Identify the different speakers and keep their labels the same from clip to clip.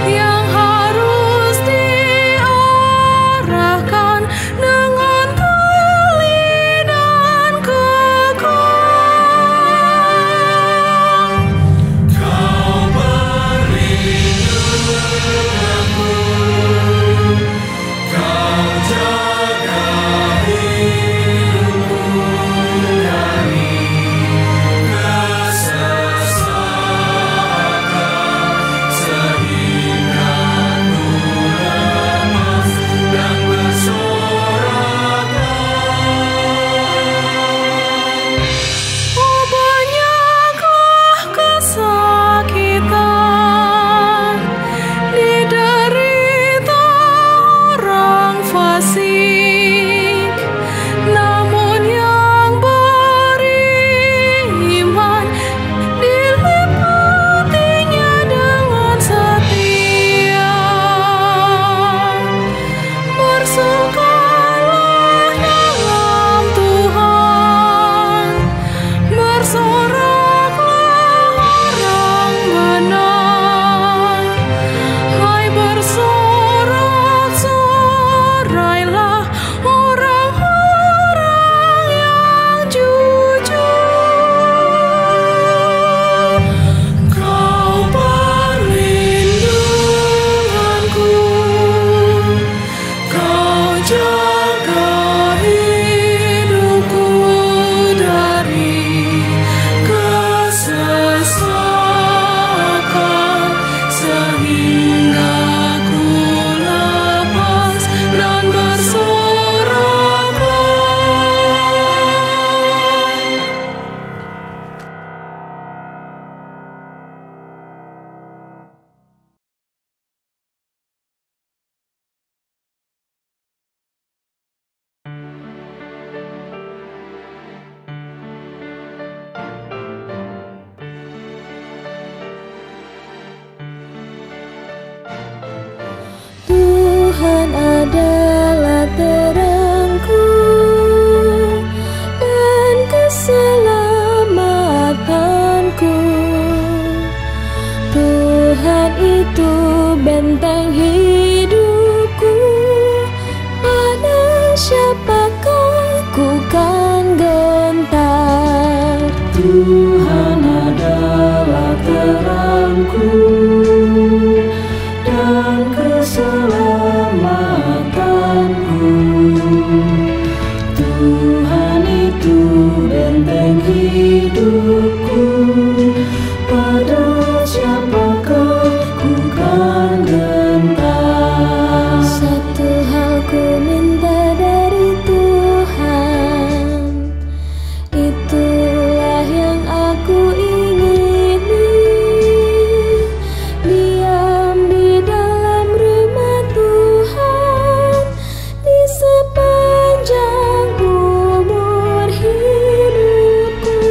Speaker 1: Yang harus diarahkan Tuhan adalah terangku dan keselamatanku. Tuhan itu benteng hidupku. Pada siapakah ku kan gentar?
Speaker 2: Tuhan adalah terangku dan keselamatanku. Tuhan itu benteng hidupku. Pada siapakah ku kan gentar?
Speaker 1: Satu hal ku minta dari Tuhan, itulah yang aku ingini. Diam di dalam rumah Tuhan di sepanjang umur hidupku.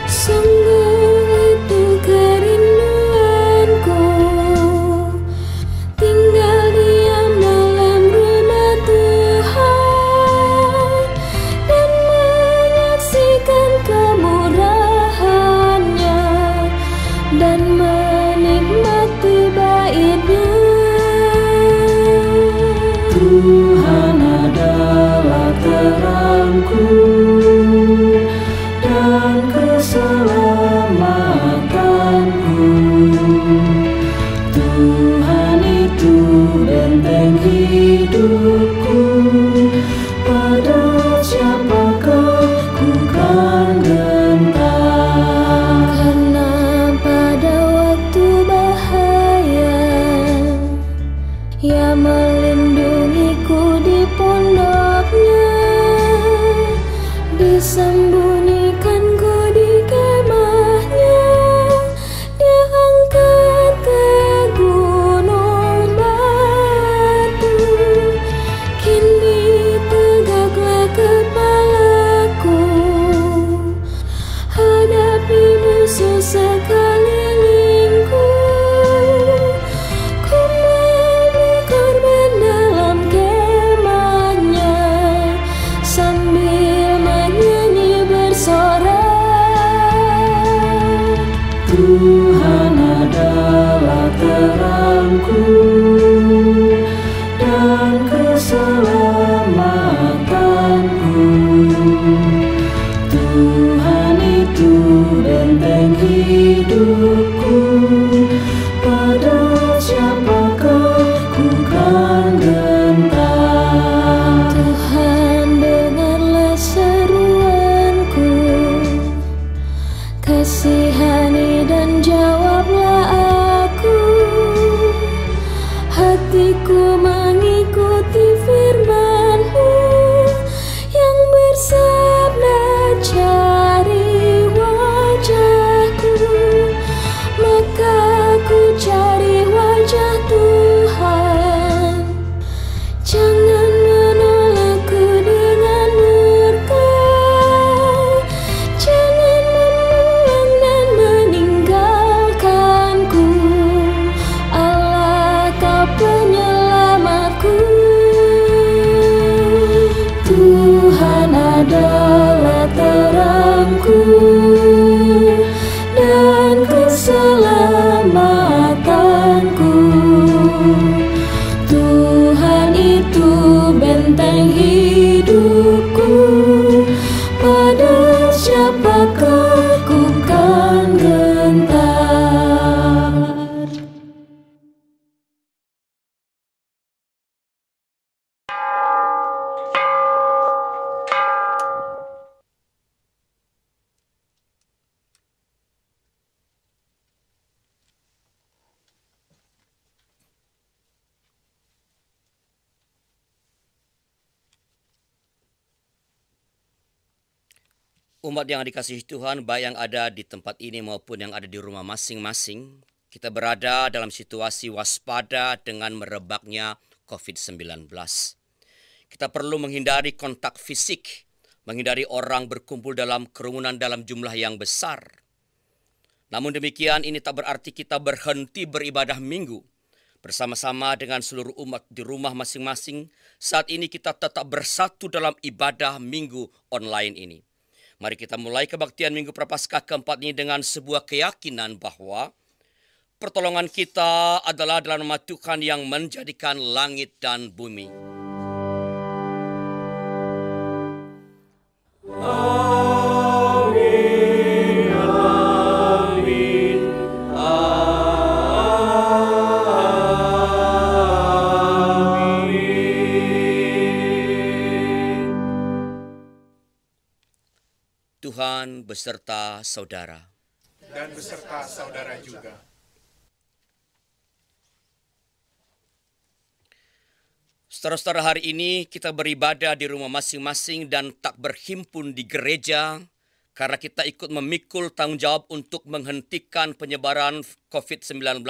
Speaker 1: Sungguh itu kerinduanku, tinggal diam dalam rumah Tuhan dan menyaksikan kemurahan-Nya dan menikmati bait-Nya.
Speaker 2: Tuhan adalah terangku dan keselamatanku. Tuhan itu benteng hidupku. Pada siapakah ku kan gentar?
Speaker 1: Karena pada waktu bahaya Ia melindungiku di pondok-Nya, disembunyikanku di kemah-Nya. Dia angkat ke gunung batu, kini tegaklah kepalaku. Hadapi musuh sekelilingku, ku memberi korban dalam kemah-Nya sambil menyanyi bersorak.
Speaker 2: Tuhan adalah terangku dan keselamatanku. Tuhan itu benteng hidupku. Pada siapakah ku kan gentar?
Speaker 1: Tuhan, dengarlah seruanku, kasihani dan jawablah aku. Hatiku mengikuti firman-Mu yang bersabda, cari wajah-Ku. Maka ku cari wajah Tuhan. Jangan menolakku dengan murka, jangan membuang dan meninggalkanku. Allah, Kau penyelamatku. Tuhan adalah terangku dan keselamatanku. Tuhan itu benteng hidupku. Pada siapakah ku kan gentar?
Speaker 3: Umat yang dikasihi Tuhan, baik yang ada di tempat ini maupun yang ada di rumah masing-masing, kita berada dalam situasi waspada dengan merebaknya COVID-19. Kita perlu menghindari kontak fisik, menghindari orang berkumpul dalam kerumunan dalam jumlah yang besar. Namun demikian, ini tak berarti kita berhenti beribadah minggu. bersama-sama dengan seluruh umat di rumah masing-masing, saat ini kita tetap bersatu dalam ibadah minggu online ini. Mari kita mulai kebaktian Minggu Prapaskah keempat ini dengan sebuah keyakinan bahwa pertolongan kita adalah dalam nama Tuhan yang menjadikan langit dan bumi. Tuhan beserta saudara.
Speaker 4: Dan beserta saudara juga.
Speaker 3: Saudara-saudara, hari ini kita beribadah di rumah masing-masing dan tak berhimpun di gereja karena kita ikut memikul tanggung jawab untuk menghentikan penyebaran COVID-19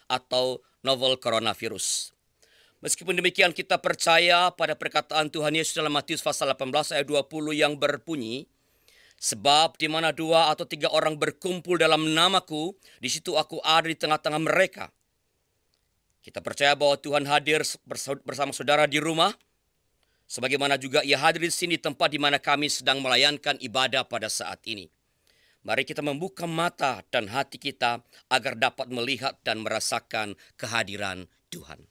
Speaker 3: atau novel coronavirus. Meskipun demikian, kita percaya pada perkataan Tuhan Yesus dalam Matius pasal 18 ayat 20 yang berbunyi, sebab di mana 2 atau 3 orang berkumpul dalam namaku, di situ aku ada di tengah-tengah mereka. Kita percaya bahwa Tuhan hadir bersama saudara di rumah, sebagaimana juga Ia hadir di sini tempat di mana kami sedang melayankan ibadah pada saat ini. Mari kita membuka mata dan hati kita agar dapat melihat dan merasakan kehadiran Tuhan.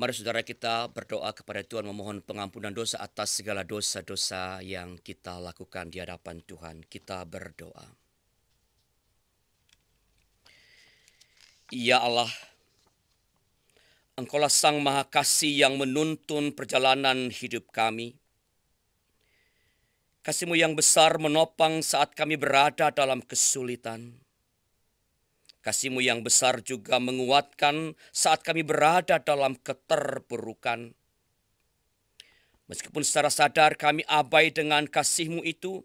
Speaker 3: Mari saudara kita berdoa kepada Tuhan memohon pengampunan dosa atas segala dosa-dosa yang kita lakukan di hadapan Tuhan. Kita berdoa. Ya Allah, Engkaulah Sang Maha Kasih yang menuntun perjalanan hidup kami. Kasih-Mu yang besar menopang saat kami berada dalam kesulitan. Kasih-Mu yang besar juga menguatkan saat kami berada dalam keterpurukan. Meskipun secara sadar kami abai dengan kasih-Mu itu,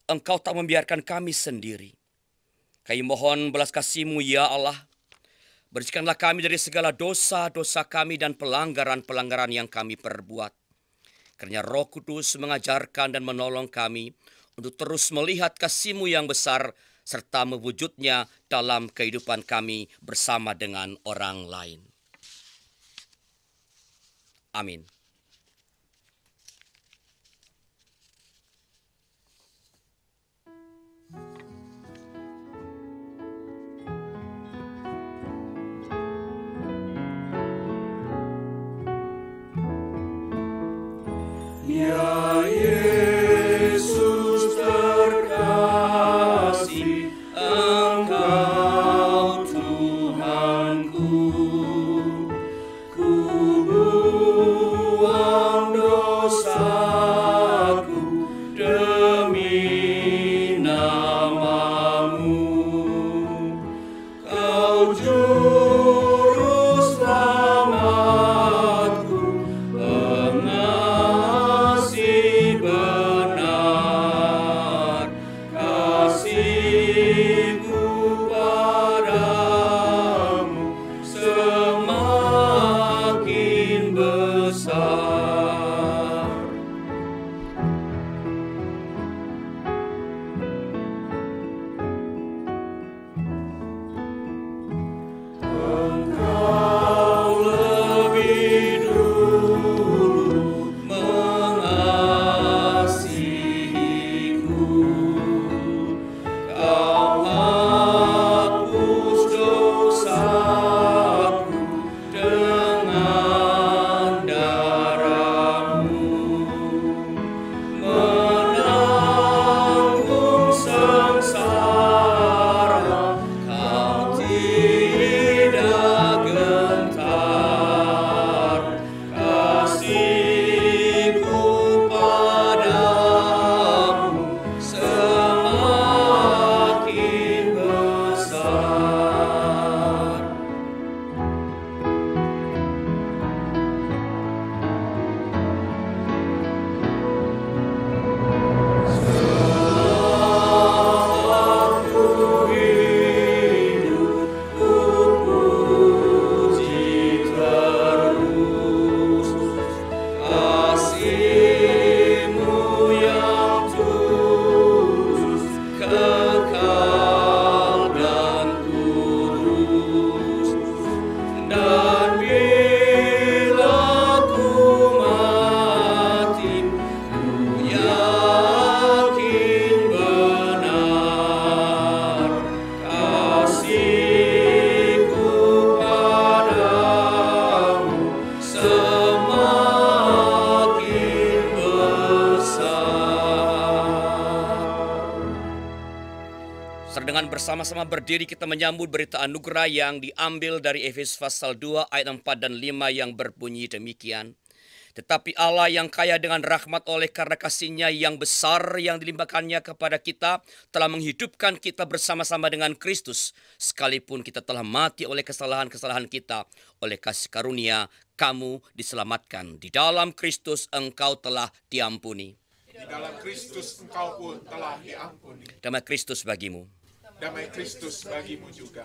Speaker 3: Engkau tak membiarkan kami sendiri. Kami mohon belas kasih-Mu ya Allah. Bersihkanlah kami dari segala dosa-dosa kami dan pelanggaran-pelanggaran yang kami perbuat. Karena Roh Kudus mengajarkan dan menolong kami untuk terus melihat kasih-Mu yang besar serta mewujudnya dalam kehidupan kami bersama dengan orang lain. Amin.
Speaker 2: Ya Yesus terkasih, Engkau Tuhanku. Ku buang dosaku demi nama-Mu. Kau juru selamatku, pengasih benar. Kasih-Mu padamu semakin besar. Engkau lebih dulu mengasihiku. Kau hapus dosaku dengan darah-Mu. Menanggung sengsara, Kau tidak gentar. Kasih-Ku padamu semakin besar. Aku hidup, ku puji terus kasih-Mu yang tulus, kekal dan kudus. Dan bila ku mati, ku yakin benar kasih-Ku padamu semakin besar.
Speaker 3: Saudara, dengan bersama-sama berdiri kita menyambut berita anugerah yang diambil dari Efesus pasal 2 ayat 4 dan 5 yang berbunyi demikian. Tetapi Allah yang kaya dengan rahmat oleh karena kasih-Nya yang besar yang dilimpahkannya kepada kita telah menghidupkan kita bersama-sama dengan Kristus. Sekalipun kita telah mati oleh kesalahan-kesalahan kita, oleh kasih karunia kamu diselamatkan. Di dalam Kristus engkau telah diampuni.
Speaker 4: Di dalam Kristus engkau pun telah diampuni.
Speaker 3: Damai Kristus bagimu.
Speaker 4: Damai Kristus bagimu juga.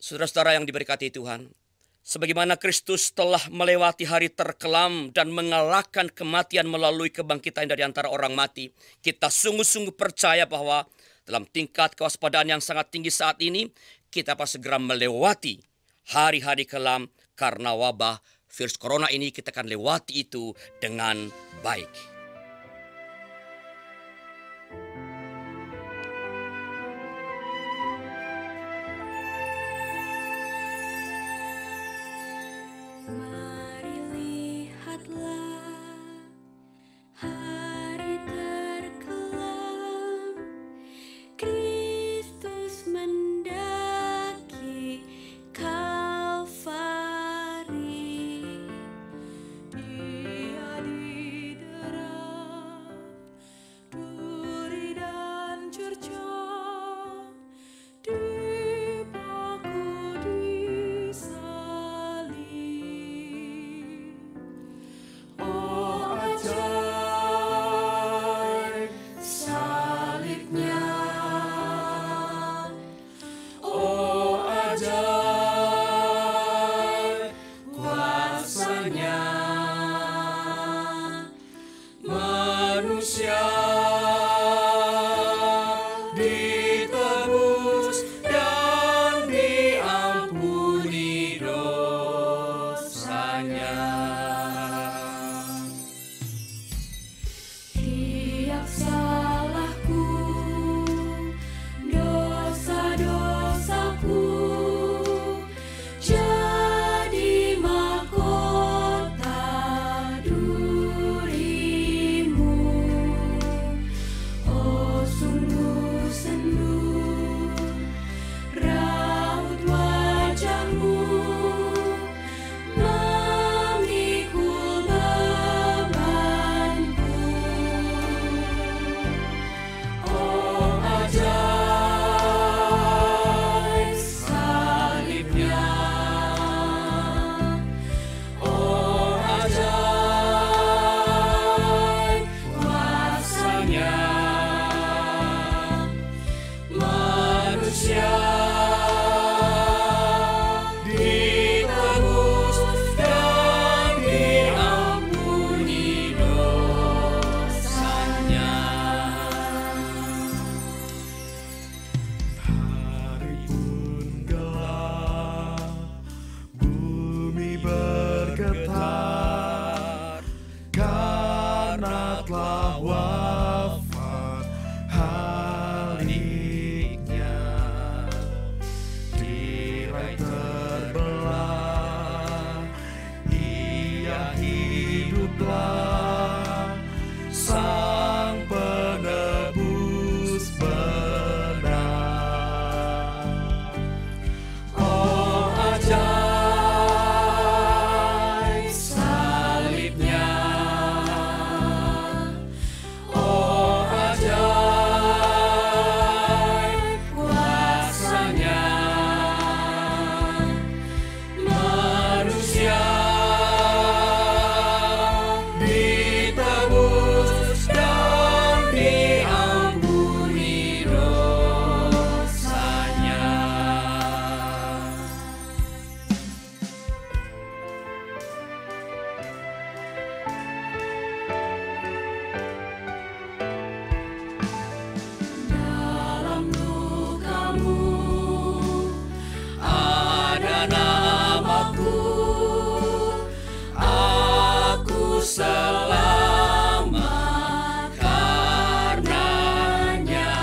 Speaker 3: Saudara-saudara yang diberkati Tuhan, sebagaimana Kristus telah melewati hari terkelam dan mengalahkan kematian melalui kebangkitan dari antara orang mati, kita sungguh-sungguh percaya bahwa dalam tingkat kewaspadaan yang sangat tinggi saat ini, kita pasti segera melewati hari-hari kelam karena wabah virus corona ini. Kita akan lewati itu dengan baik.
Speaker 1: Mari lihatlah hari terkelam, Kristus mendaki Kalvari. Dia didera duri dan cerca, dipaku di salib. Oh ajaib salibnya, oh ajaib kuasanya. Manusia ditebus dan diampuni dosanya. Tiap salahku, dosa-dosaku jadi maklum
Speaker 2: bergetar karena telah wafat haliknya. Tirai terbelah, ia hiduplah, Sang Penebus benar.
Speaker 1: Oh ajaib salibnya, oh ajaib kuasanya, manusia ditebus dan diampuni dosanya. Dalam lukamu ada namaku, aku selamat karenanya.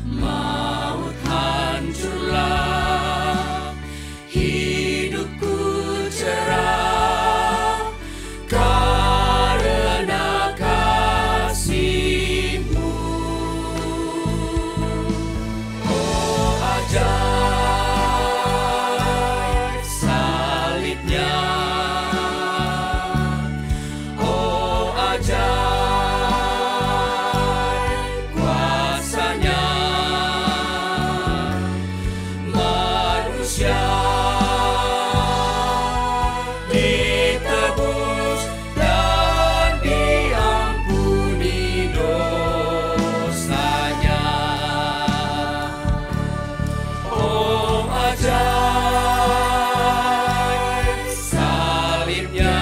Speaker 1: Maut hancurlah, hidupku cerah karena kasih-Mu. Oh ajaib salibnya, oh ajaib kuasanya, manusia ditebus dan diampuni dosanya. Oh ajaib salibnya,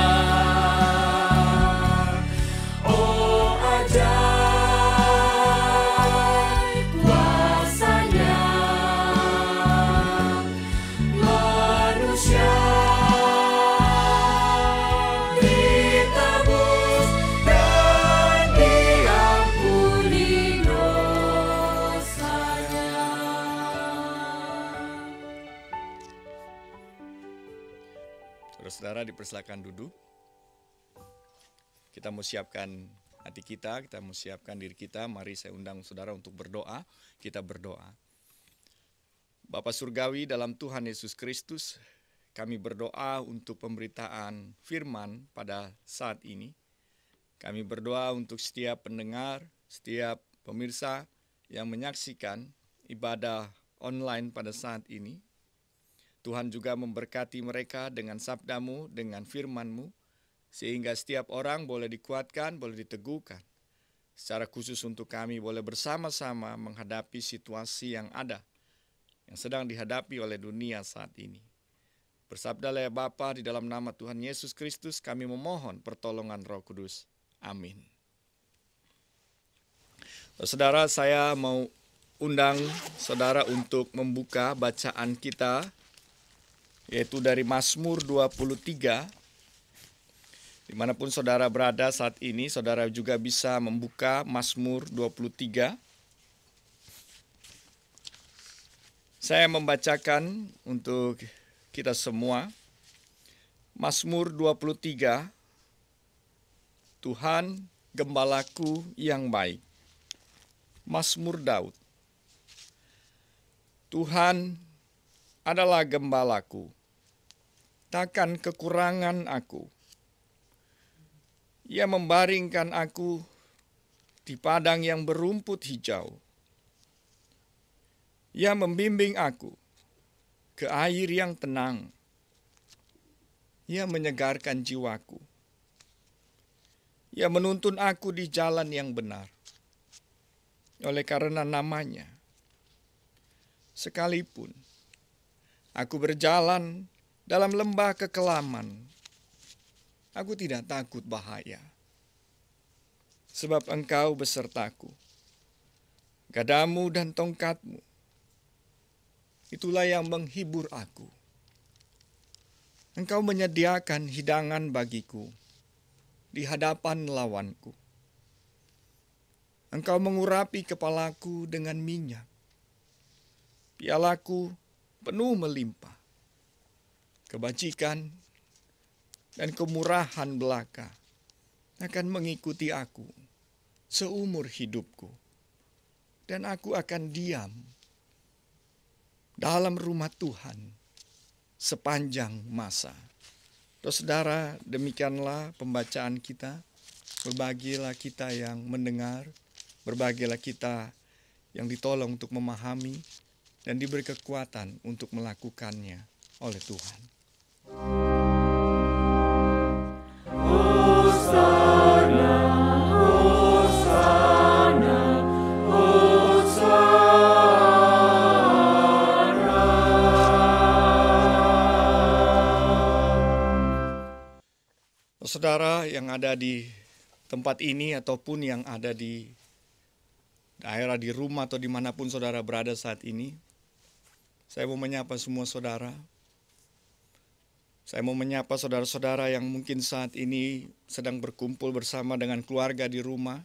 Speaker 1: oh ajaib kuasanya, manusia ditebus dan diampuni dosanya.
Speaker 2: Saudara-saudara dipersilakan duduk. Kita mau siapkan hati kita mau siapkan diri kita. Mari saya undang saudara untuk berdoa. Kita berdoa. Bapa Surgawi dalam Tuhan Yesus Kristus, kami berdoa untuk pemberitaan firman pada saat ini. Kami berdoa untuk setiap pendengar, setiap pemirsa yang menyaksikan ibadah online pada saat ini. Tuhan juga memberkati mereka dengan sabda-Mu, dengan firman-Mu, sehingga setiap orang boleh dikuatkan, boleh diteguhkan. Secara khusus untuk kami boleh bersama-sama menghadapi situasi yang ada, yang sedang dihadapi oleh dunia saat ini. Bersabdalah ya Bapa, di dalam nama Tuhan Yesus Kristus kami memohon pertolongan Roh Kudus. Amin. Saudara, saya mau undang saudara untuk membuka bacaan kita, yaitu dari Mazmur 23. Dimanapun saudara berada saat ini, saudara juga bisa membuka Mazmur 23. Saya membacakan untuk kita semua. Mazmur 23, Tuhan gembalaku yang baik. Mazmur Daud. Tuhan adalah gembalaku, takkan kekurangan aku. Ia membaringkan aku di padang yang berumput hijau. Ia membimbing aku ke air yang tenang. Ia menyegarkan jiwaku. Ia menuntun aku di jalan yang benar. Oleh karena namanya, sekalipun aku berjalan dalam lembah kekelaman, aku tidak takut bahaya. Sebab Engkau besertaku. Gadamu dan tongkatmu, itulah yang menghibur aku. Engkau menyediakan hidangan bagiku di hadapan lawanku. Engkau mengurapi kepalaku dengan minyak. Pialaku penuh melimpah. Kebajikan dan kemurahan belaka akan mengikuti aku seumur hidupku. Dan aku akan diam dalam rumah Tuhan sepanjang masa. Saudara, demikianlah pembacaan kita. Berbahagialah kita yang mendengar, berbahagialah kita yang ditolong untuk memahami dan diberi kekuatan untuk melakukannya oleh Tuhan. Saudara yang ada di tempat ini ataupun yang ada di daerah, di rumah atau dimanapun saudara berada saat ini, saya mau menyapa semua saudara. Saya mau menyapa saudara-saudara yang mungkin saat ini sedang berkumpul bersama dengan keluarga di rumah.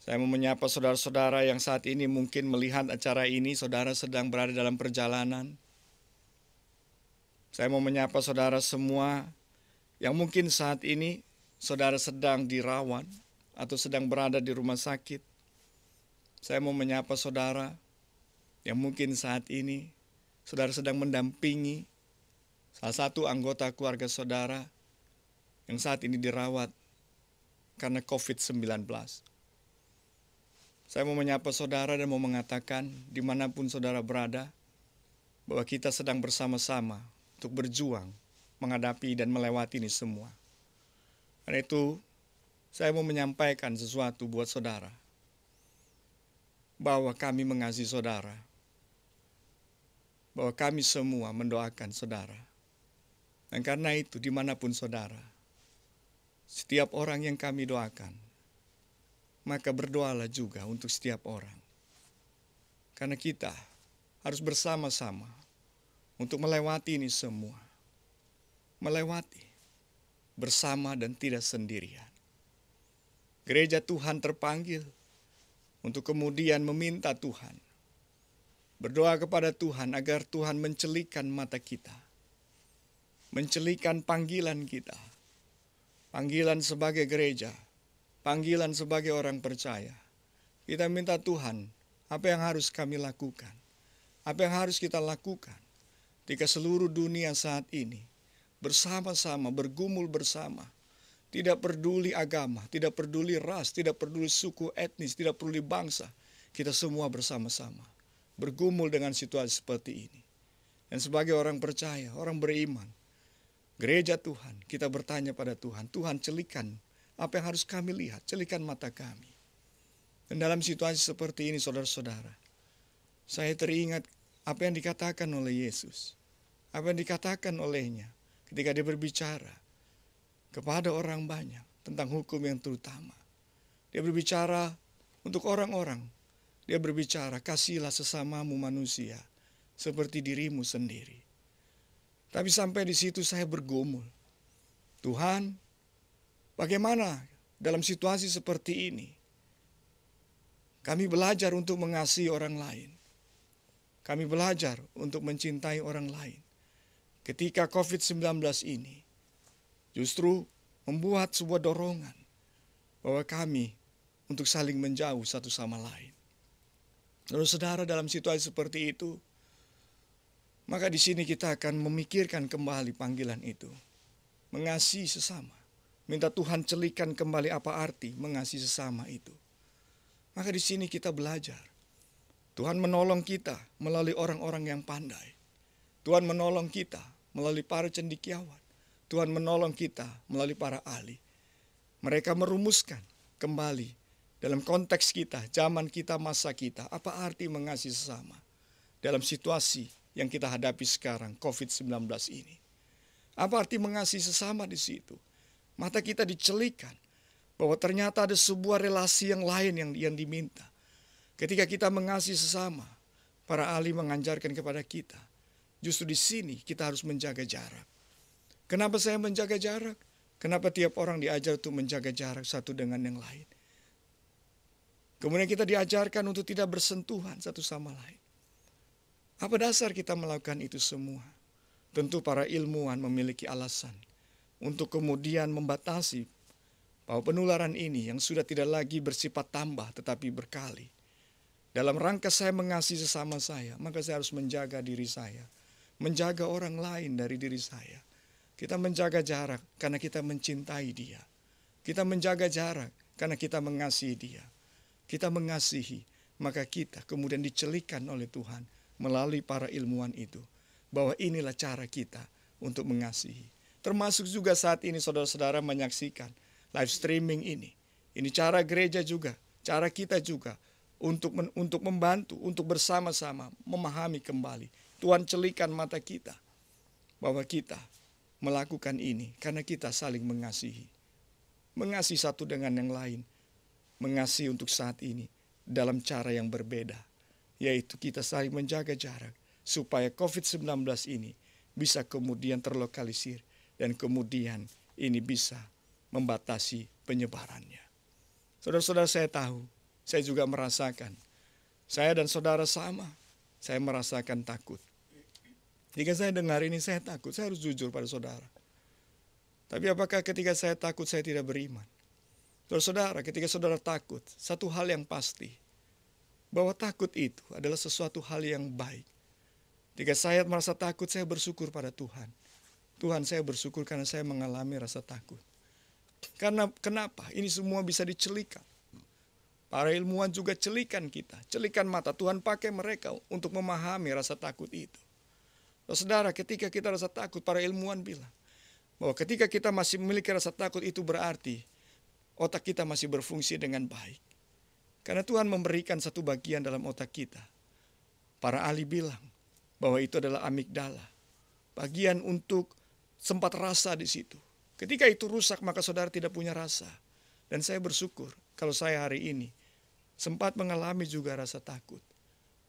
Speaker 2: Saya mau menyapa saudara-saudara yang saat ini mungkin melihat acara ini, saudara sedang berada dalam perjalanan. Saya mau menyapa saudara semua yang mungkin saat ini saudara sedang dirawat atau sedang berada di rumah sakit. Saya mau menyapa saudara yang mungkin saat ini saudara sedang mendampingi salah satu anggota keluarga saudara yang saat ini dirawat karena COVID-19. Saya mau menyapa saudara dan mau mengatakan dimanapun saudara berada bahwa kita sedang bersama-sama untuk berjuang menghadapi dan melewati ini semua. Karena itu, saya mau menyampaikan sesuatu buat saudara. Bahwa kami mengasihi saudara. Bahwa kami semua mendoakan saudara. Dan karena itu, dimanapun saudara, setiap orang yang kami doakan, maka berdoalah juga untuk setiap orang. Karena kita harus bersama-sama untuk melewati ini semua. Melewati bersama dan tidak sendirian. Gereja Tuhan terpanggil untuk kemudian meminta Tuhan, berdoa kepada Tuhan agar Tuhan mencelikan mata kita, mencelikan panggilan kita, panggilan sebagai gereja, panggilan sebagai orang percaya. Kita minta Tuhan, apa yang harus kami lakukan, apa yang harus kita lakukan ketika seluruh dunia saat ini bersama-sama, bergumul bersama. Tidak peduli agama, tidak peduli ras, tidak peduli suku etnis, tidak peduli bangsa. Kita semua bersama-sama bergumul dengan situasi seperti ini. Dan sebagai orang percaya, orang beriman, gereja Tuhan, kita bertanya pada Tuhan, Tuhan celikan apa yang harus kami lihat, celikan mata kami. Dan dalam situasi seperti ini saudara-saudara, saya teringat apa yang dikatakan oleh Yesus, apa yang dikatakan olehnya ketika dia berbicara kepada orang banyak tentang hukum yang terutama. Dia berbicara untuk orang-orang. Dia berbicara, kasihilah sesamamu manusia seperti dirimu sendiri. Tapi sampai di situ saya bergumul. Tuhan, bagaimana dalam situasi seperti ini kami belajar untuk mengasihi orang lain. Kami belajar untuk mencintai orang lain. Ketika COVID-19 ini justru membuat sebuah dorongan bahwa kami untuk saling menjauh satu sama lain. Lalu saudara, dalam situasi seperti itu, maka di sini kita akan memikirkan kembali panggilan itu. Mengasihi sesama. Minta Tuhan celikan kembali apa arti mengasihi sesama itu. Maka di sini kita belajar. Tuhan menolong kita melalui orang-orang yang pandai. Tuhan menolong kita melalui para cendekiawan. Tuhan menolong kita melalui para ahli. Mereka merumuskan kembali dalam konteks kita, zaman kita, masa kita, apa arti mengasihi sesama dalam situasi yang kita hadapi sekarang, COVID-19 ini. Apa arti mengasihi sesama di situ? Mata kita dicelikan bahwa ternyata ada sebuah relasi yang lain yang diminta. Ketika kita mengasihi sesama, para ahli mengajarkan kepada kita Justru di sini kita harus menjaga jarak. Kenapa saya menjaga jarak? Kenapa tiap orang diajar untuk menjaga jarak satu dengan yang lain? Kemudian kita diajarkan untuk tidak bersentuhan satu sama lain. Apa dasar kita melakukan itu semua? Tentu para ilmuwan memiliki alasan untuk kemudian membatasi bahwa penularan ini yang sudah tidak lagi bersifat tambah tetapi berkali. Dalam rangka saya mengasihi sesama saya, maka saya harus menjaga diri saya, menjaga orang lain dari diri saya. Kita menjaga jarak karena kita mencintai dia. Kita menjaga jarak karena kita mengasihi dia. Kita mengasihi, maka kita kemudian dicelikan oleh Tuhan melalui para ilmuwan itu, bahwa inilah cara kita untuk mengasihi. Termasuk juga saat ini saudara-saudara menyaksikan live streaming ini. Ini cara gereja juga, cara kita juga untuk membantu, untuk bersama-sama memahami kembali. Tuhan celikan mata kita bahwa kita melakukan ini karena kita saling mengasihi. Mengasihi satu dengan yang lain. Mengasihi untuk saat ini dalam cara yang berbeda. Yaitu kita saling menjaga jarak supaya COVID-19 ini bisa kemudian terlokalisir dan kemudian ini bisa membatasi penyebarannya. Saudara-saudara, saya tahu, saya juga merasakan. Saya dan saudara sama, saya merasakan takut. Jika saya dengar ini saya takut, saya harus jujur pada saudara. Tapi apakah ketika saya takut saya tidak beriman? Saudara, ketika saudara takut, satu hal yang pasti, bahwa takut itu adalah sesuatu hal yang baik. Jika saya merasa takut, saya bersyukur pada Tuhan. Tuhan, saya bersyukur karena saya mengalami rasa takut. Karena kenapa? Ini semua bisa dicelikan. Para ilmuwan juga celikan kita, celikan mata. Tuhan pakai mereka untuk memahami rasa takut itu. Saudara, ketika kita rasa takut, para ilmuwan bilang bahwa ketika kita masih memiliki rasa takut itu berarti otak kita masih berfungsi dengan baik. Karena Tuhan memberikan satu bagian dalam otak kita. Para ahli bilang bahwa itu adalah amigdala. Bagian untuk sempat rasa di situ. Ketika itu rusak maka saudara tidak punya rasa. Dan saya bersyukur kalau saya hari ini sempat mengalami juga rasa takut.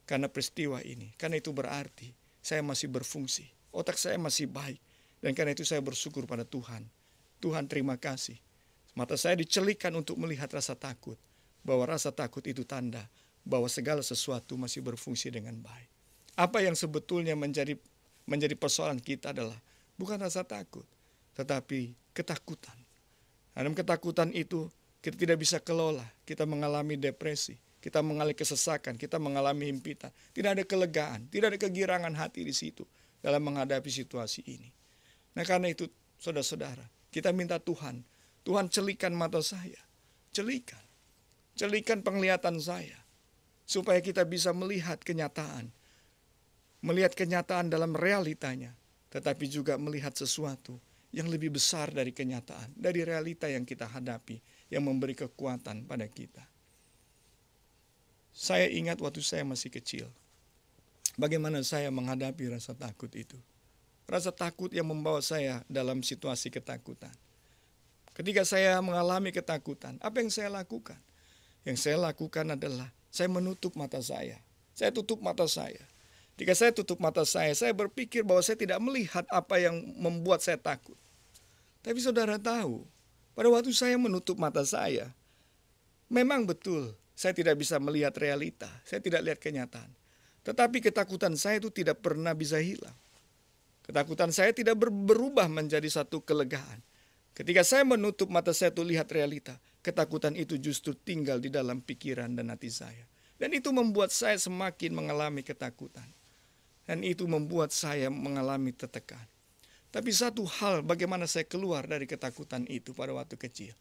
Speaker 2: Karena peristiwa ini. Karena itu berarti saya masih berfungsi. Otak saya masih baik. Dan karena itu saya bersyukur pada Tuhan. Tuhan, terima kasih. Mata saya dicelikan untuk melihat rasa takut. Bahwa rasa takut itu tanda bahwa segala sesuatu masih berfungsi dengan baik. Apa yang sebetulnya menjadi persoalan kita adalah bukan rasa takut, tetapi ketakutan. Dalam ketakutan itu kita tidak bisa kelola, kita mengalami depresi, kita mengalami kesesakan, kita mengalami himpitan. Tidak ada kelegaan, tidak ada kegirangan hati di situ dalam menghadapi situasi ini. Nah karena itu saudara-saudara, kita minta Tuhan celikan mata saya, celikan penglihatan saya, supaya kita bisa melihat kenyataan dalam realitanya, tetapi juga melihat sesuatu yang lebih besar dari kenyataan, dari realita yang kita hadapi, yang memberi kekuatan pada kita. Saya ingat waktu saya masih kecil, bagaimana saya menghadapi rasa takut itu. Rasa takut yang membawa saya dalam situasi ketakutan. Ketika saya mengalami ketakutan, apa yang saya lakukan? Yang saya lakukan adalah saya menutup mata saya. Saya tutup mata saya. Jika saya tutup mata saya berpikir bahwa saya tidak melihat apa yang membuat saya takut. Tapi saudara tahu, pada waktu saya menutup mata saya, memang betul saya tidak bisa melihat realita. Saya tidak lihat kenyataan. Tetapi ketakutan saya itu tidak pernah bisa hilang. Ketakutan saya tidak berubah menjadi satu kelegaan. Ketika saya menutup mata saya untuk lihat realita, ketakutan itu justru tinggal di dalam pikiran dan hati saya. Dan itu membuat saya semakin mengalami ketakutan. Dan itu membuat saya mengalami tertekan. Tapi satu hal bagaimana saya keluar dari ketakutan itu pada waktu kecil.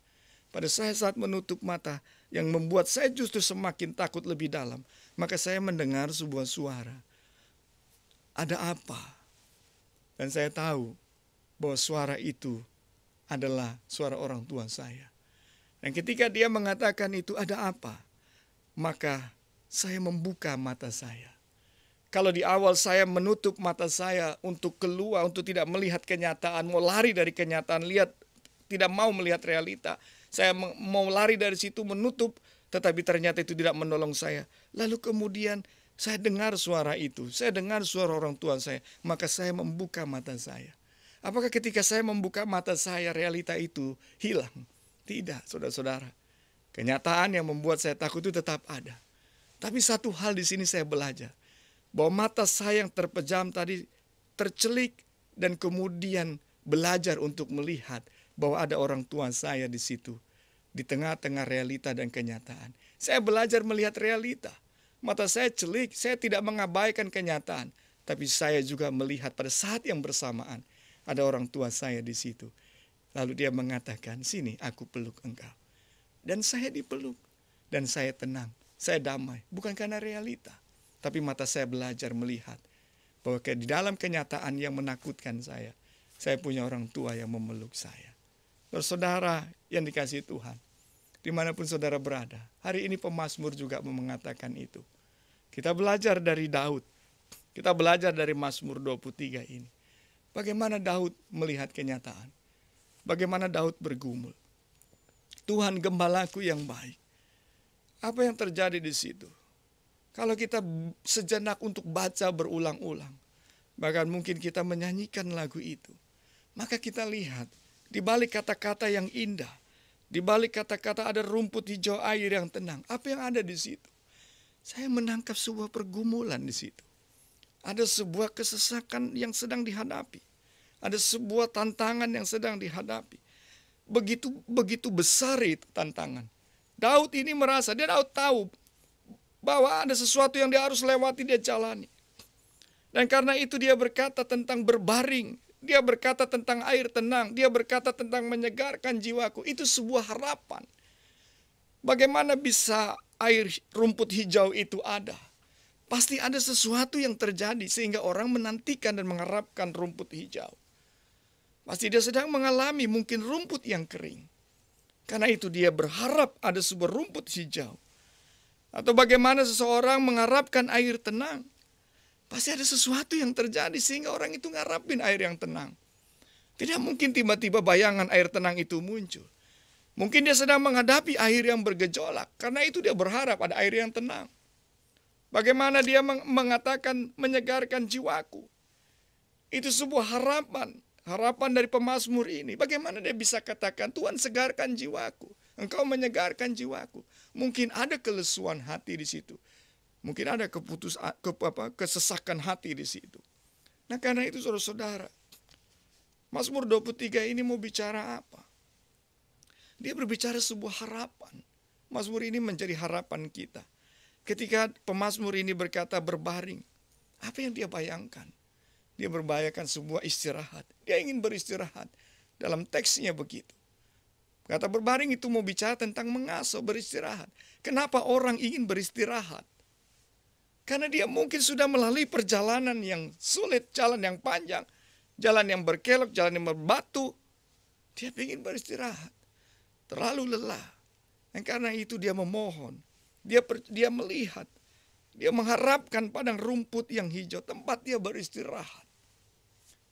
Speaker 2: Pada saya saat menutup mata yang membuat saya justru semakin takut lebih dalam. Maka saya mendengar sebuah suara. Ada apa? Dan saya tahu bahwa suara itu adalah suara orang tua saya. Dan ketika dia mengatakan itu ada apa? Maka saya membuka mata saya. Kalau di awal saya menutup mata saya untuk keluar, untuk tidak melihat kenyataan, mau lari dari kenyataan, tidak mau melihat realita. Saya mau lari dari situ menutup, tetapi ternyata itu tidak menolong saya. Lalu kemudian Saya dengar suara itu, saya dengar suara orang tua saya, maka saya membuka mata saya. Apakah ketika saya membuka mata saya, realita itu hilang? Tidak, saudara-saudara. Kenyataan yang membuat saya takut itu tetap ada. Tapi satu hal di sini saya belajar, bahwa mata saya yang terpejam tadi tercelik dan kemudian belajar untuk melihat bahwa ada orang tua saya di situ. Di tengah-tengah realita dan kenyataan. Saya belajar melihat realita. Mata saya celik, saya tidak mengabaikan kenyataan. Tapi saya juga melihat pada saat yang bersamaan. Ada orang tua saya di situ. Lalu dia mengatakan, sini aku peluk engkau. Dan saya dipeluk. Dan saya tenang, saya damai. Bukan karena realita. Tapi mata saya belajar melihat. Bahwa di dalam kenyataan yang menakutkan saya punya orang tua yang memeluk saya. Saudara yang dikasihi Tuhan. Dimanapun saudara berada, hari ini pemazmur juga mengatakan itu. Kita belajar dari Daud, kita belajar dari Mazmur 23 ini. Bagaimana Daud melihat kenyataan, bagaimana Daud bergumul. Tuhan gembalaku yang baik. Apa yang terjadi di situ? Kalau kita sejenak untuk baca berulang-ulang, bahkan mungkin kita menyanyikan lagu itu, maka kita lihat di balik kata-kata yang indah, di balik kata-kata ada rumput hijau air yang tenang. Apa yang ada di situ? Saya menangkap sebuah pergumulan di situ. Ada sebuah kesesakan yang sedang dihadapi. Ada sebuah tantangan yang sedang dihadapi. Begitu besar itu tantangan. Daud ini merasa, Daud tahu bahwa ada sesuatu yang dia harus lewati, dia jalani. Dan karena itu dia berkata tentang berbaring. Dia berkata tentang air tenang. Dia berkata tentang menyegarkan jiwaku. Itu sebuah harapan. Bagaimana bisa air rumput hijau itu ada? Pasti ada sesuatu yang terjadi sehingga orang menantikan dan mengharapkan rumput hijau. Pasti dia sedang mengalami mungkin rumput yang kering. Karena itu dia berharap ada sebuah rumput hijau. Atau bagaimana seseorang mengharapkan air tenang. Pasti ada sesuatu yang terjadi sehingga orang itu ngarapin air yang tenang. Tidak mungkin tiba-tiba bayangan air tenang itu muncul. Mungkin dia sedang menghadapi air yang bergejolak. Karena itu dia berharap ada air yang tenang. Bagaimana dia mengatakan menyegarkan jiwaku. Itu sebuah harapan. Harapan dari pemazmur ini. Bagaimana dia bisa katakan Tuhan segarkan jiwaku. Engkau menyegarkan jiwaku. Mungkin ada kelesuan hati di situ. Mungkin ada kesesakan hati di situ. Nah karena itu saudara-saudara, Mazmur 23 ini mau bicara apa? Dia berbicara sebuah harapan. Mazmur ini menjadi harapan kita. Ketika pemazmur ini berkata berbaring, apa yang dia bayangkan? Dia berbayangkan sebuah istirahat. Dia ingin beristirahat. Dalam teksnya begitu. Kata berbaring itu mau bicara tentang mengasuh, beristirahat. Kenapa orang ingin beristirahat? Karena dia mungkin sudah melalui perjalanan yang sulit, jalan yang panjang, jalan yang berkelok, jalan yang berbatu. Dia ingin beristirahat. Terlalu lelah. Dan karena itu dia memohon. Dia melihat. Dia mengharapkan padang rumput yang hijau, tempat dia beristirahat.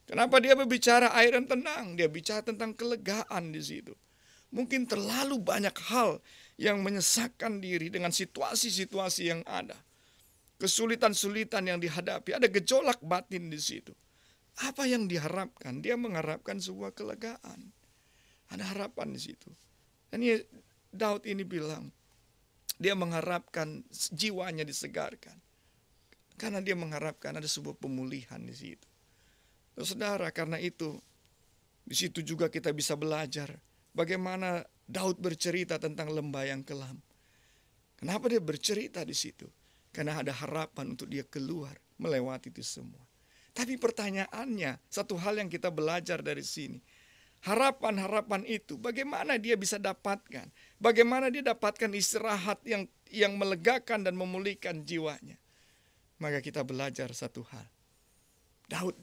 Speaker 2: Kenapa dia berbicara air yang tenang? Dia bicara tentang kelegaan di situ. Mungkin terlalu banyak hal yang menyesakkan diri dengan situasi-situasi yang ada. Kesulitan-sulitan yang dihadapi, ada gejolak batin di situ. Apa yang diharapkan? Dia mengharapkan sebuah kelegaan. Ada harapan di situ. Dan Daud ini bilang, dia mengharapkan jiwanya disegarkan. Karena dia mengharapkan ada sebuah pemulihan di situ. Saudara, karena itu, di situ juga kita bisa belajar bagaimana Daud bercerita tentang lembah yang kelam. Kenapa dia bercerita di situ? Karena ada harapan untuk dia keluar melewati itu semua. Tapi pertanyaannya, satu hal yang kita belajar dari sini. Harapan-harapan itu bagaimana dia bisa dapatkan? Bagaimana dia dapatkan istirahat yang melegakan dan memulihkan jiwanya? Maka kita belajar satu hal. Daud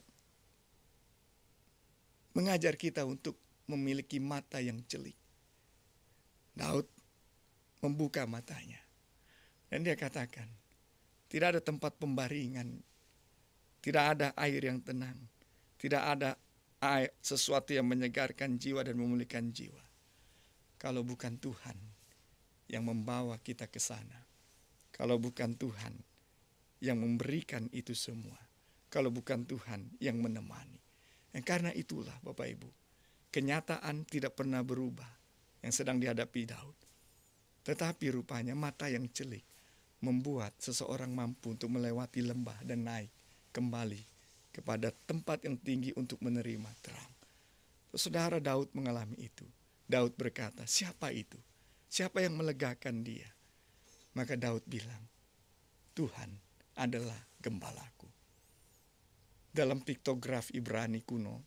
Speaker 2: mengajar kita untuk memiliki mata yang celik. Daud membuka matanya. Dan dia katakan, tidak ada tempat pembaringan, tidak ada air yang tenang, tidak ada sesuatu yang menyegarkan jiwa dan memulihkan jiwa. Kalau bukan Tuhan yang membawa kita ke sana. Kalau bukan Tuhan yang memberikan itu semua. Kalau bukan Tuhan yang menemani. Dan karena itulah Bapak Ibu, kenyataan tidak pernah berubah yang sedang dihadapi Daud. Tetapi rupanya mata yang celik membuat seseorang mampu untuk melewati lembah dan naik kembali kepada tempat yang tinggi untuk menerima terang. Saudara, Daud mengalami itu. Daud berkata, siapa itu? Siapa yang melegakan dia? Maka Daud bilang, Tuhan adalah gembalaku. Dalam piktograf Ibrani kuno,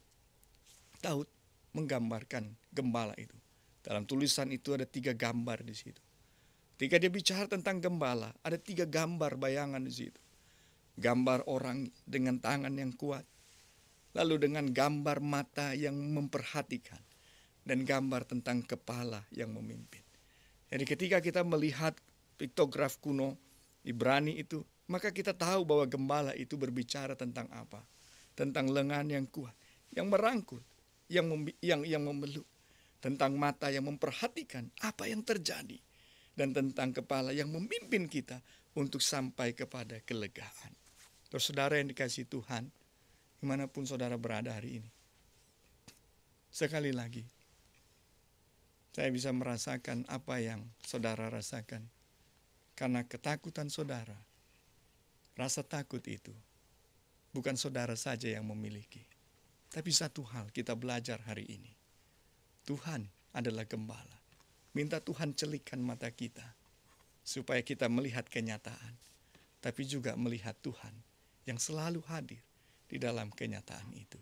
Speaker 2: Daud menggambarkan gembala itu. Dalam tulisan itu ada 3 gambar di situ. Ketika dia bicara tentang gembala, ada 3 gambar bayangan di situ. Gambar orang dengan tangan yang kuat, lalu dengan gambar mata yang memperhatikan, dan gambar tentang kepala yang memimpin. Jadi ketika kita melihat piktograf kuno Ibrani itu, maka kita tahu bahwa gembala itu berbicara tentang apa? Tentang lengan yang kuat, yang merangkul, yang memeluk, tentang mata yang memperhatikan apa yang terjadi, dan tentang kepala yang memimpin kita untuk sampai kepada kelegaan. Terus saudara yang dikasihi Tuhan, dimanapun saudara berada hari ini, sekali lagi, saya bisa merasakan apa yang saudara rasakan. Karena ketakutan saudara, rasa takut itu bukan saudara saja yang memiliki. Tapi satu hal kita belajar hari ini. Tuhan adalah gembala. Minta Tuhan celikkan mata kita supaya kita melihat kenyataan, tapi juga melihat Tuhan yang selalu hadir di dalam kenyataan itu.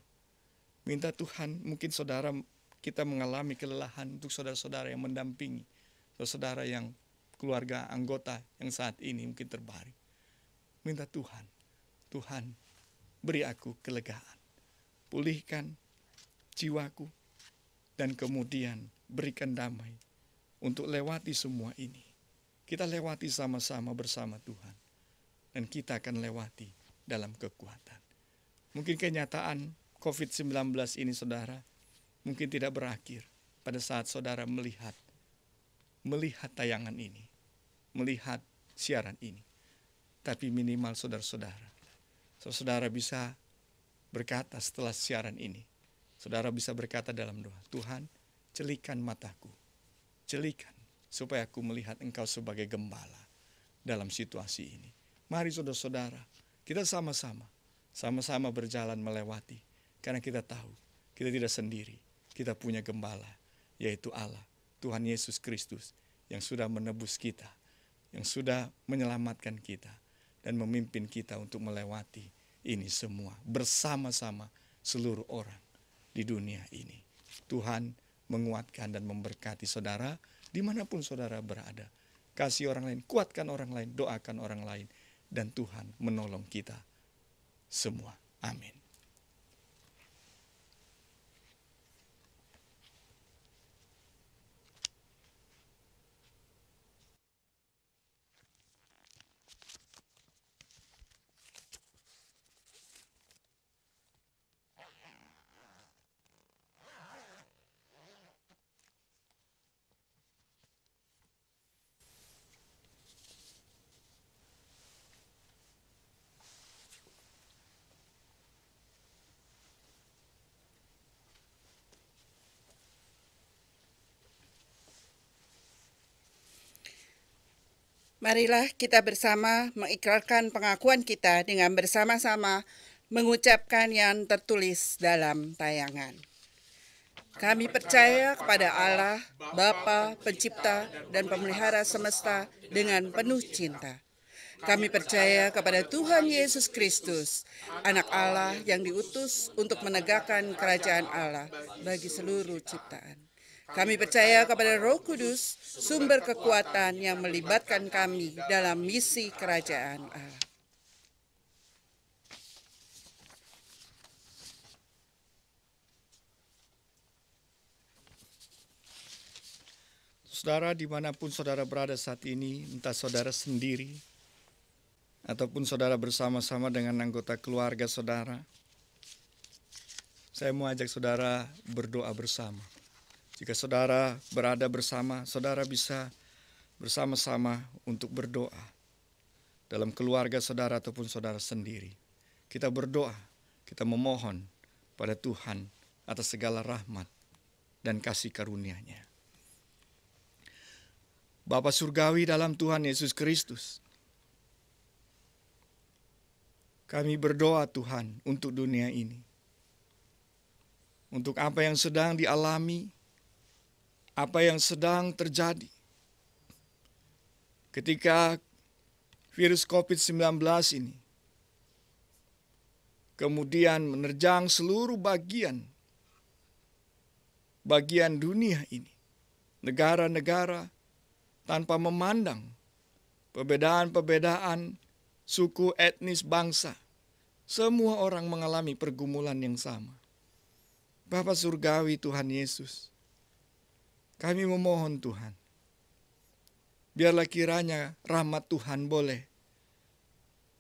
Speaker 2: Minta Tuhan, mungkin saudara kita mengalami kelelahan untuk saudara-saudara yang mendampingi, saudara yang keluarga anggota yang saat ini mungkin terbaring. Minta Tuhan, Tuhan beri aku kelegaan, pulihkan jiwaku, dan kemudian berikan damai untuk lewati semua ini. Kita lewati sama-sama bersama Tuhan, dan kita akan lewati dalam kekuatan. Mungkin kenyataan COVID-19 ini saudara, mungkin tidak berakhir pada saat saudara melihat tayangan ini, melihat siaran ini. Tapi minimal saudara bisa berkata setelah siaran ini, saudara bisa berkata dalam doa, Tuhan celikkan mataku, celikkan supaya aku melihat Engkau sebagai gembala dalam situasi ini. Mari saudara-saudara, kita sama-sama berjalan melewati, karena kita tahu kita tidak sendiri. Kita punya gembala, yaitu Allah, Tuhan Yesus Kristus, yang sudah menebus kita, yang sudah menyelamatkan kita, dan memimpin kita untuk melewati ini semua bersama-sama seluruh orang di dunia ini. Tuhan menguatkan dan memberkati saudara dimanapun saudara berada. Kasih orang lain, kuatkan orang lain, doakan orang lain, dan Tuhan menolong kita semua. Amin.
Speaker 5: Marilah kita bersama mengikrarkan pengakuan kita dengan bersama-sama mengucapkan yang tertulis dalam tayangan. Kami percaya kepada Allah, Bapa, Pencipta dan Pemelihara semesta dengan penuh cinta. Kami percaya kepada Tuhan Yesus Kristus, Anak Allah yang diutus untuk menegakkan kerajaan Allah bagi seluruh ciptaan. Kami percaya kepada Roh Kudus, sumber kekuatan yang melibatkan kami dalam misi kerajaan Allah.
Speaker 2: Saudara, dimanapun saudara berada saat ini, entah saudara sendiri, ataupun saudara bersama-sama dengan anggota keluarga saudara, saya mau ajak saudara berdoa bersama. Jika saudara berada bersama, saudara bisa bersama-sama untuk berdoa. dalam keluarga saudara ataupun saudara sendiri. Kita berdoa, kita memohon pada Tuhan atas segala rahmat dan kasih karunia-Nya. Bapa Surgawi dalam Tuhan Yesus Kristus, kami berdoa Tuhan untuk dunia ini. Untuk apa yang sedang dialami, apa yang sedang terjadi. Ketika virus COVID-19 ini kemudian menerjang seluruh bagian dunia ini. Negara-negara tanpa memandang perbedaan-perbedaan suku, etnis, bangsa. Semua orang mengalami pergumulan yang sama. Bapa Surgawi Tuhan Yesus, kami memohon Tuhan, biarlah kiranya rahmat Tuhan boleh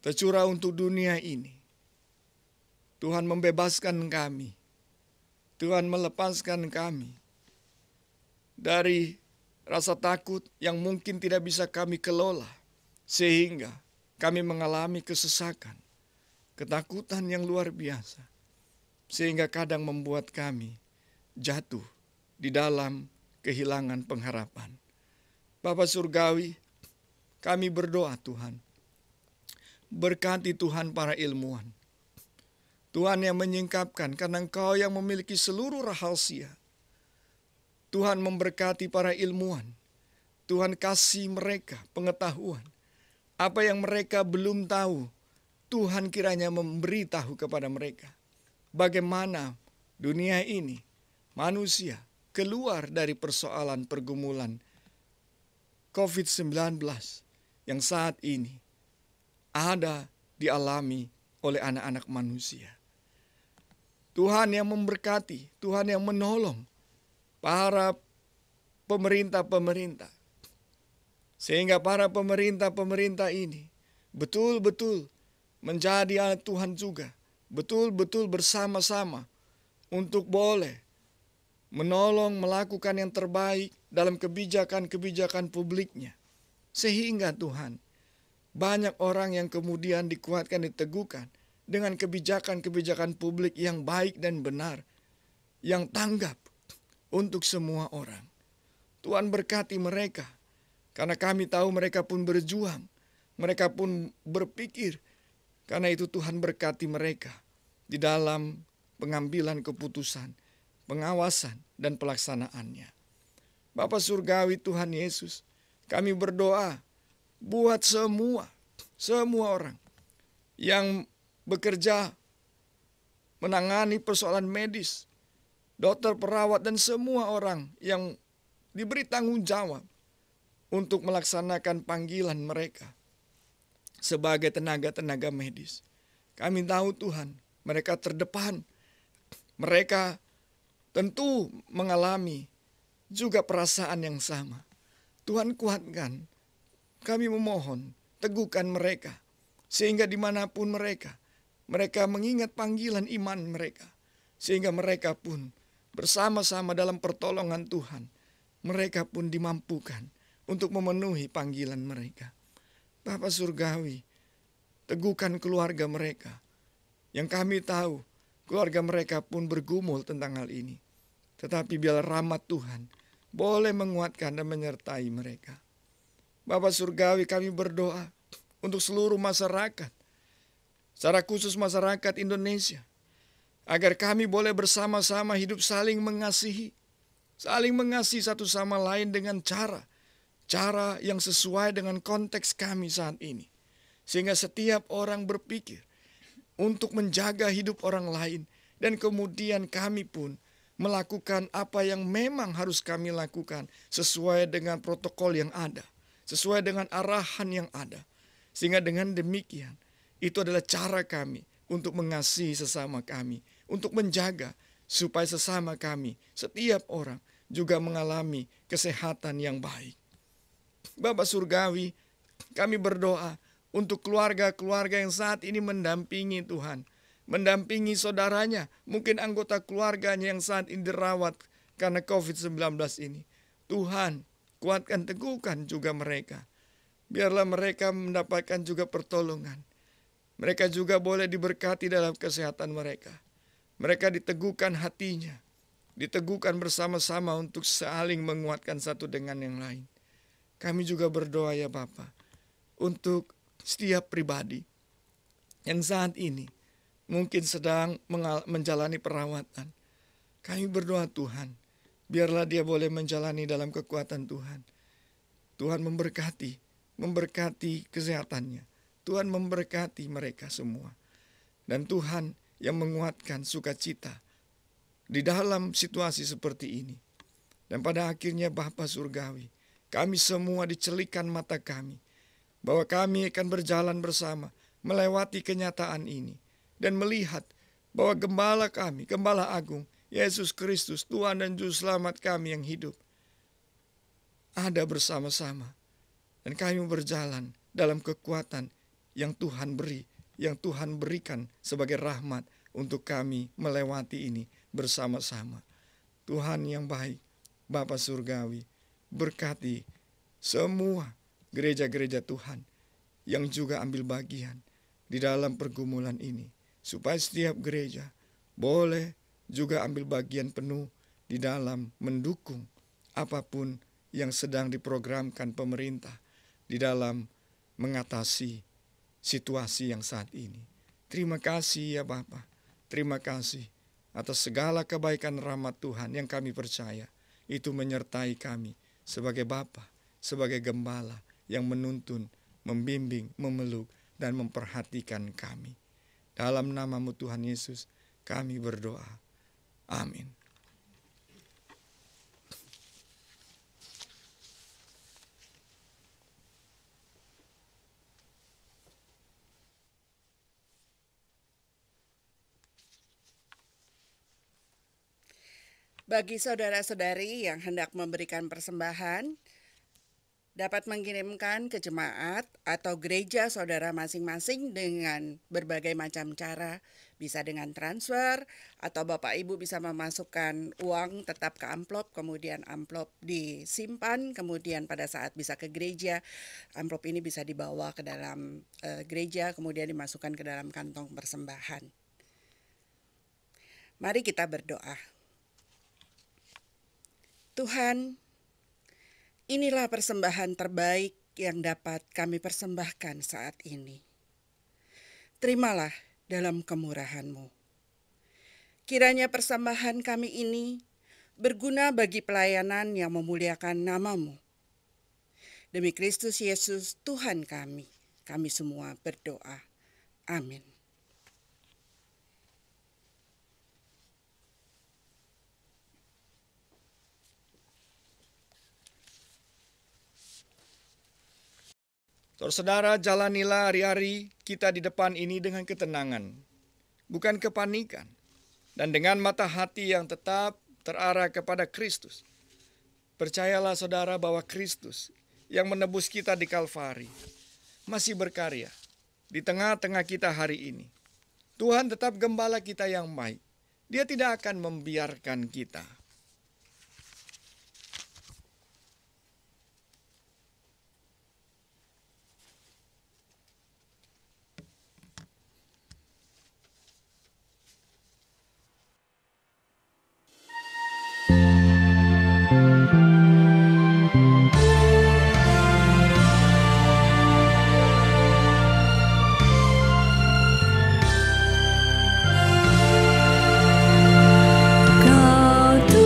Speaker 2: tercurah untuk dunia ini. Tuhan membebaskan kami, Tuhan melepaskan kami dari rasa takut yang mungkin tidak bisa kami kelola, sehingga kami mengalami kesesakan, ketakutan yang luar biasa, sehingga kadang membuat kami jatuh di dalam kehilangan pengharapan. Bapa Surgawi, kami berdoa Tuhan, berkati Tuhan para ilmuwan, Tuhan yang menyingkapkan karena Engkau yang memiliki seluruh rahasia. Tuhan memberkati para ilmuwan. Tuhan kasih mereka pengetahuan. Apa yang mereka belum tahu, Tuhan kiranya memberi tahu kepada mereka. Bagaimana dunia ini, manusia, keluar dari persoalan pergumulan COVID-19 yang saat ini ada dialami oleh anak-anak manusia. Tuhan yang memberkati, Tuhan yang menolong para pemerintah-pemerintah. Sehingga para pemerintah-pemerintah ini betul-betul menjadi anak Tuhan juga. Betul-betul bersama-sama untuk boleh menolong melakukan yang terbaik dalam kebijakan-kebijakan publiknya. Sehingga Tuhan, banyak orang yang kemudian dikuatkan, diteguhkan dengan kebijakan-kebijakan publik yang baik dan benar, yang tanggap untuk semua orang. Tuhan berkati mereka, karena kami tahu mereka pun berjuang, mereka pun berpikir, karena itu Tuhan berkati mereka di dalam pengambilan keputusan, pengawasan, dan pelaksanaannya. Bapa Surgawi Tuhan Yesus, kami berdoa buat semua orang yang bekerja menangani persoalan medis, dokter, perawat, dan semua orang yang diberi tanggung jawab untuk melaksanakan panggilan mereka sebagai tenaga-tenaga medis. Kami tahu Tuhan, mereka terdepan, mereka tentu mengalami juga perasaan yang sama. Tuhan kuatkan, kami memohon, teguhkan mereka, sehingga dimanapun mereka mengingat panggilan iman mereka, sehingga mereka pun bersama-sama dalam pertolongan Tuhan, mereka pun dimampukan untuk memenuhi panggilan mereka. Bapa Surgawi, teguhkan keluarga mereka, yang kami tahu keluarga mereka pun bergumul tentang hal ini. Tetapi biarlah rahmat Tuhan boleh menguatkan dan menyertai mereka. Bapa Surgawi, kami berdoa untuk seluruh masyarakat, secara khusus masyarakat Indonesia, agar kami boleh bersama-sama hidup saling mengasihi satu sama lain dengan cara yang sesuai dengan konteks kami saat ini. Sehingga setiap orang berpikir untuk menjaga hidup orang lain, dan kemudian kami pun melakukan apa yang memang harus kami lakukan sesuai dengan protokol yang ada, sesuai dengan arahan yang ada. Sehingga dengan demikian, itu adalah cara kami untuk mengasihi sesama kami, untuk menjaga supaya sesama kami, setiap orang juga mengalami kesehatan yang baik. Bapa Surgawi, kami berdoa untuk keluarga-keluarga yang saat ini mendampingi Tuhan, mendampingi saudaranya, mungkin anggota keluarganya yang saat ini dirawat karena COVID-19 ini. Tuhan, kuatkan, teguhkan juga mereka. biarlah mereka mendapatkan juga pertolongan. Mereka juga boleh diberkati dalam kesehatan mereka. Mereka diteguhkan hatinya, diteguhkan bersama-sama untuk saling menguatkan satu dengan yang lain. Kami juga berdoa ya Bapa, untuk setiap pribadi yang saat ini mungkin sedang menjalani perawatan. Kami berdoa Tuhan, biarlah dia boleh menjalani dalam kekuatan Tuhan. Tuhan memberkati kesehatannya. Tuhan memberkati mereka semua. Dan Tuhan yang menguatkan sukacita di dalam situasi seperti ini. Dan pada akhirnya Bapa Surgawi, kami semua dicelikan mata kami, bahwa kami akan berjalan bersama melewati kenyataan ini. Dan melihat bahwa Gembala kami, Gembala Agung, Yesus Kristus, Tuhan dan Juru Selamat kami yang hidup, ada bersama-sama. Dan kami berjalan dalam kekuatan yang Tuhan beri, yang Tuhan berikan sebagai rahmat untuk kami melewati ini bersama-sama. Tuhan yang baik, Bapa Surgawi, berkati semua gereja-gereja Tuhan yang juga ambil bagian di dalam pergumulan ini. Supaya setiap gereja boleh juga ambil bagian penuh di dalam mendukung apapun yang sedang diprogramkan pemerintah di dalam mengatasi situasi yang saat ini. Terima kasih ya Bapa. Terima kasih atas segala kebaikan rahmat Tuhan yang kami percaya itu menyertai kami sebagai Bapa, sebagai Gembala yang menuntun, membimbing, memeluk, dan memperhatikan kami. Dalam nama-Mu Tuhan Yesus kami berdoa. Amin.
Speaker 5: Bagi saudara-saudari yang hendak memberikan persembahan, dapat mengirimkan ke jemaat atau gereja saudara masing-masing dengan berbagai macam cara. Bisa dengan transfer, atau Bapak Ibu bisa memasukkan uang tetap ke amplop, kemudian amplop disimpan, kemudian pada saat bisa ke gereja, amplop ini bisa dibawa ke dalam gereja, kemudian dimasukkan ke dalam kantong persembahan. Mari kita berdoa. Tuhan, inilah persembahan terbaik yang dapat kami persembahkan saat ini. Terimalah dalam kemurahan-Mu. Kiranya persembahan kami ini berguna bagi pelayanan yang memuliakan nama-Mu. Demi Kristus Yesus Tuhan kami semua berdoa. Amin.
Speaker 2: Saudara, jalanilah hari-hari kita di depan ini dengan ketenangan, bukan kepanikan, dan dengan mata hati yang tetap terarah kepada Kristus. Percayalah saudara bahwa Kristus yang menebus kita di Kalvari masih berkarya di tengah-tengah kita hari ini. Tuhan tetap Gembala kita yang baik. Dia tidak akan membiarkan kita.
Speaker 1: Kau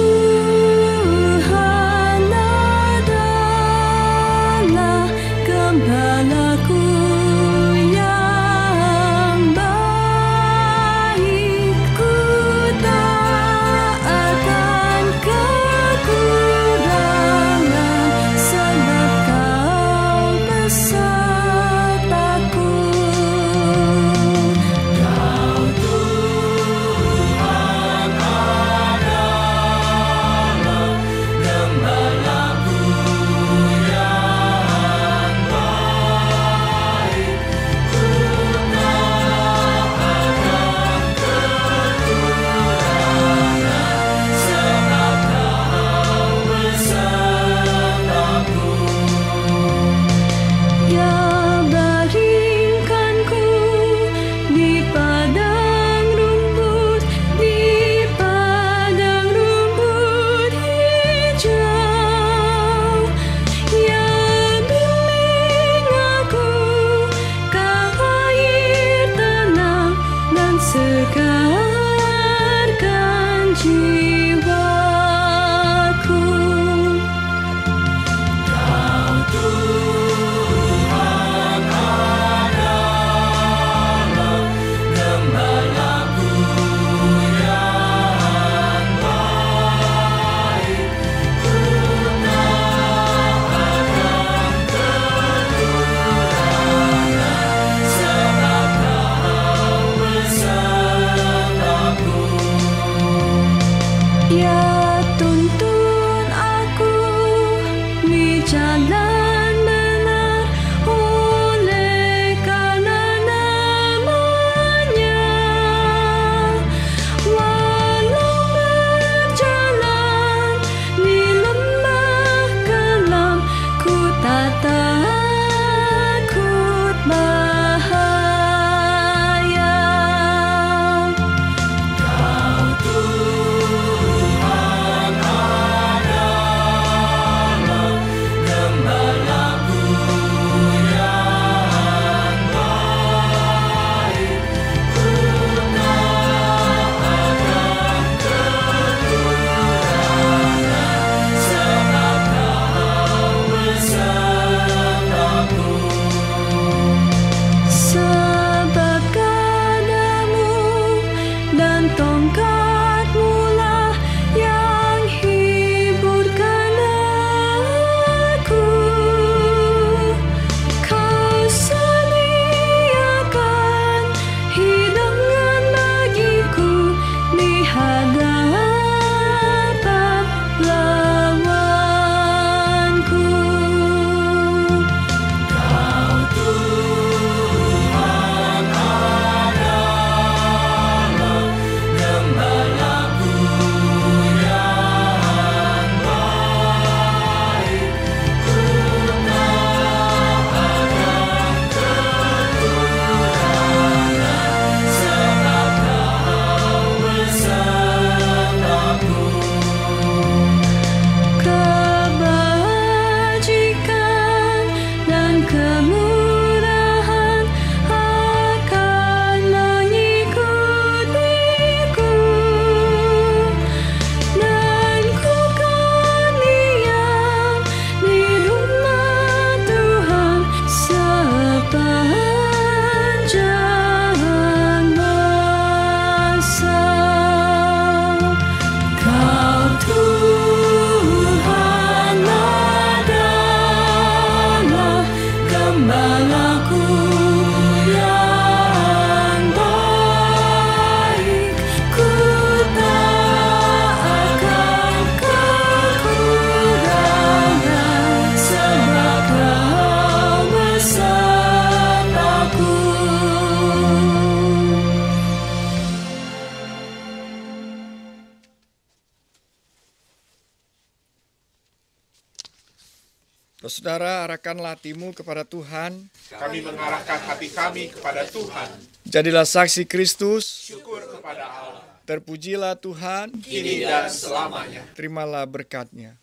Speaker 2: Saudara, arahkanlah hatimu kepada Tuhan.
Speaker 4: Kami mengarahkan hati kami kepada Tuhan.
Speaker 2: Jadilah saksi Kristus.
Speaker 4: Syukur kepada Allah.
Speaker 2: Terpujilah Tuhan.
Speaker 4: Kini dan selamanya.
Speaker 2: Terimalah berkat-Nya.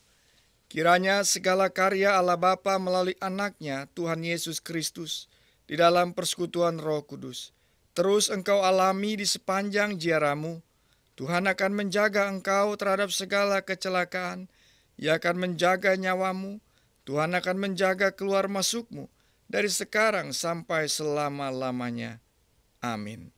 Speaker 2: Kiranya segala karya Allah Bapa melalui anaknya, Tuhan Yesus Kristus, di dalam persekutuan Roh Kudus, terus engkau alami di sepanjang ziarahmu. Tuhan akan menjaga engkau terhadap segala kecelakaan. Ia akan menjaga nyawamu. Tuhan akan menjaga keluar masukmu dari sekarang sampai selama-lamanya. Amin.